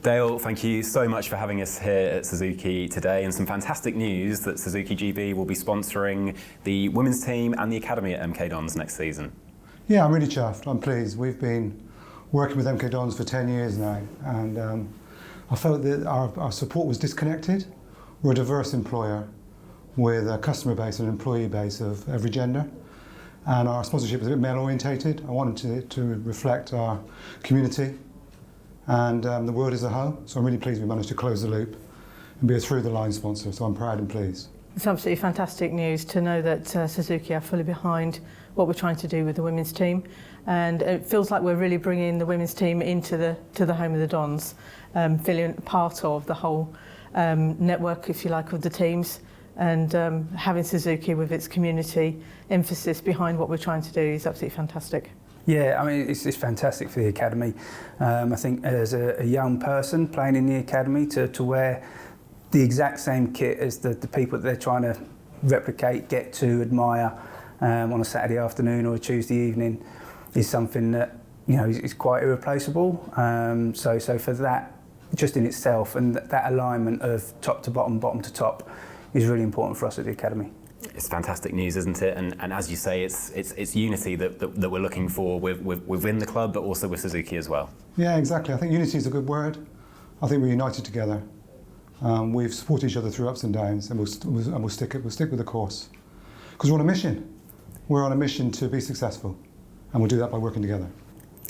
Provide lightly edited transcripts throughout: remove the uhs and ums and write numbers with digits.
Dale, thank you so much for having us here at Suzuki today, and some fantastic news that Suzuki GB will be sponsoring the women's team and the academy at MK Dons next season. Yeah, I'm really chuffed. I'm pleased. We've been working with MK Dons for 10 years now, and I felt that our support was disconnected. We're a diverse employer with a customer base and an employee base of every gender, and our sponsorship is a bit male orientated. I wanted it to reflect our community and the world as a whole. So I'm really pleased we managed to close the loop and be a through-the-line sponsor, so I'm proud and pleased. It's absolutely fantastic news to know that Suzuki are fully behind what we're trying to do with the women's team, and it feels like we're really bringing the women's team into the home of the Dons, feeling part of the whole network, if you like, of the teams, and having Suzuki with its community emphasis behind what we're trying to do is absolutely fantastic. Yeah, I mean, it's fantastic for the academy. I think as a young person playing in the academy to wear the exact same kit as the people that they're trying to replicate, get to, admire on a Saturday afternoon or a Tuesday evening is something that, you know, is quite irreplaceable. So for that, just in itself, and that alignment of top to bottom, bottom to top is really important for us at the academy. It's fantastic news, isn't it? And as you say, it's unity that we're looking for within the club, but also with Suzuki as well. Yeah, exactly. I think unity is a good word. I think we're united together. We've supported each other through ups and downs, and we'll stick with the course. Because we're on a mission. We're on a mission to be successful, and we'll do that by working together.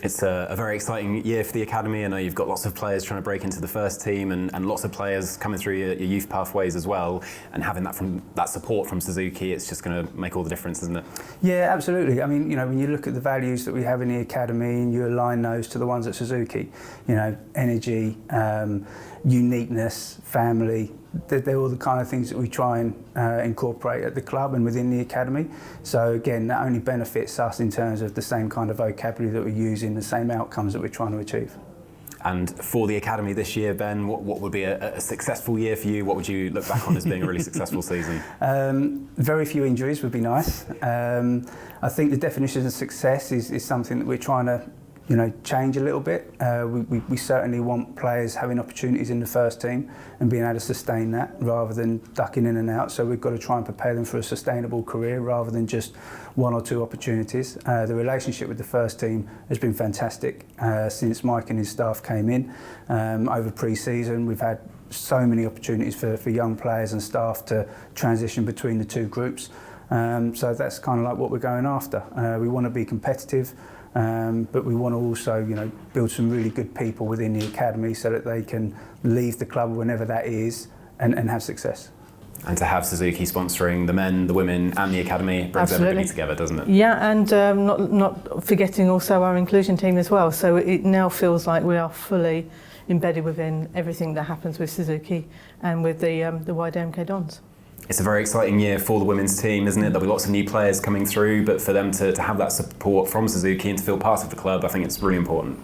It's a very exciting year for the academy. I know you've got lots of players trying to break into the first team, and lots of players coming through your youth pathways as well. And having that support from Suzuki, it's just going to make all the difference, isn't it? Yeah, absolutely. I mean, you know, when you look at the values that we have in the academy and you align those to the ones at Suzuki, you know, energy, uniqueness, family, they're all the kind of things that we try and incorporate at the club and within the academy. So again, that only benefits us in terms of the same kind of vocabulary that we use in the same outcomes that we're trying to achieve. And for the academy this year, Ben, what would be a successful year for you? What would you look back on as being a really successful season? Very few injuries would be nice. I think the definition of success is something that we're trying to, you know, change a little bit. We certainly want players having opportunities in the first team and being able to sustain that rather than ducking in and out. So we've got to try and prepare them for a sustainable career rather than just one or two opportunities. The relationship with the first team has been fantastic since Mike and his staff came in. Over pre-season, we've had so many opportunities for young players and staff to transition between the two groups. So that's kind of like what we're going after. We want to be competitive. But we want to also, you know, build some really good people within the academy so that they can leave the club whenever that is and have success. And to have Suzuki sponsoring the men, the women and the academy brings everybody together, doesn't it? Yeah, and not forgetting also our inclusion team as well. So it now feels like we are fully embedded within everything that happens with Suzuki and with the wider MK Dons. It's a very exciting year for the women's team, isn't it? There'll be lots of new players coming through, but for them to have that support from Suzuki and to feel part of the club, I think it's really important.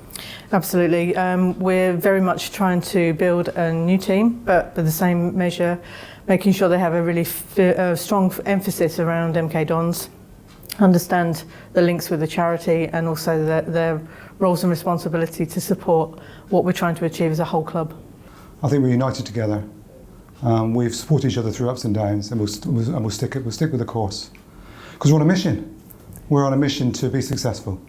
Absolutely. We're very much trying to build a new team, but by the same measure, making sure they have a really strong emphasis around MK Dons, understand the links with the charity and also their roles and responsibility to support what we're trying to achieve as a whole club. I think we're united together. We've supported each other through ups and downs, and we'll stick with the course. Because we're on a mission. We're on a mission to be successful,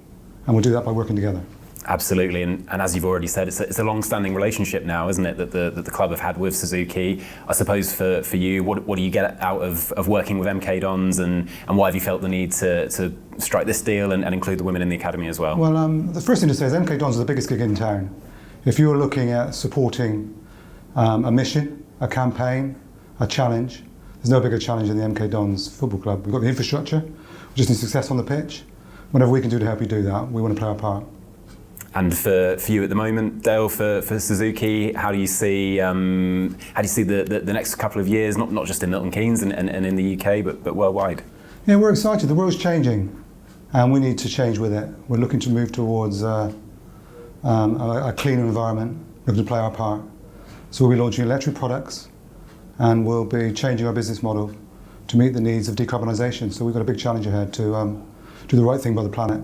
and we'll do that by working together. Absolutely, and as you've already said, it's a long-standing relationship now, isn't it, that the club have had with Suzuki. I suppose for you, what do you get out of working with MK Dons, and why have you felt the need to strike this deal and include the women in the academy as well? Well, the first thing to say is MK Dons is the biggest gig in town. If you're looking at supporting a mission, a campaign, a challenge, there's no bigger challenge than the MK Dons Football Club. We've got the infrastructure, we just need success on the pitch. Whatever we can do to help you do that, we want to play our part. And for you at the moment, Dale, for Suzuki, how do you see the next couple of years, not just in Milton Keynes and in the UK, but worldwide? Yeah, we're excited. The world's changing, and we need to change with it. We're looking to move towards a cleaner environment, looking to play our part. So we'll be launching electric products, and we'll be changing our business model to meet the needs of decarbonisation. So we've got a big challenge ahead to do the right thing by the planet.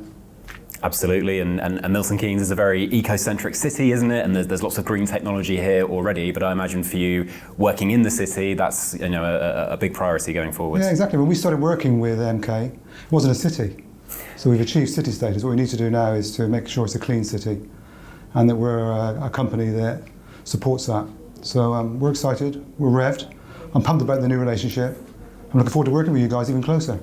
Absolutely, and Milton Keynes is a very eco-centric city, isn't it? And there's lots of green technology here already. But I imagine for you, working in the city, that's a big priority going forward. Yeah, exactly. When we started working with MK, it wasn't a city. So we've achieved city status. What we need to do now is to make sure it's a clean city, and that we're a company that supports that. So we're excited. We're revved. I'm pumped about the new relationship. I'm looking forward to working with you guys even closer.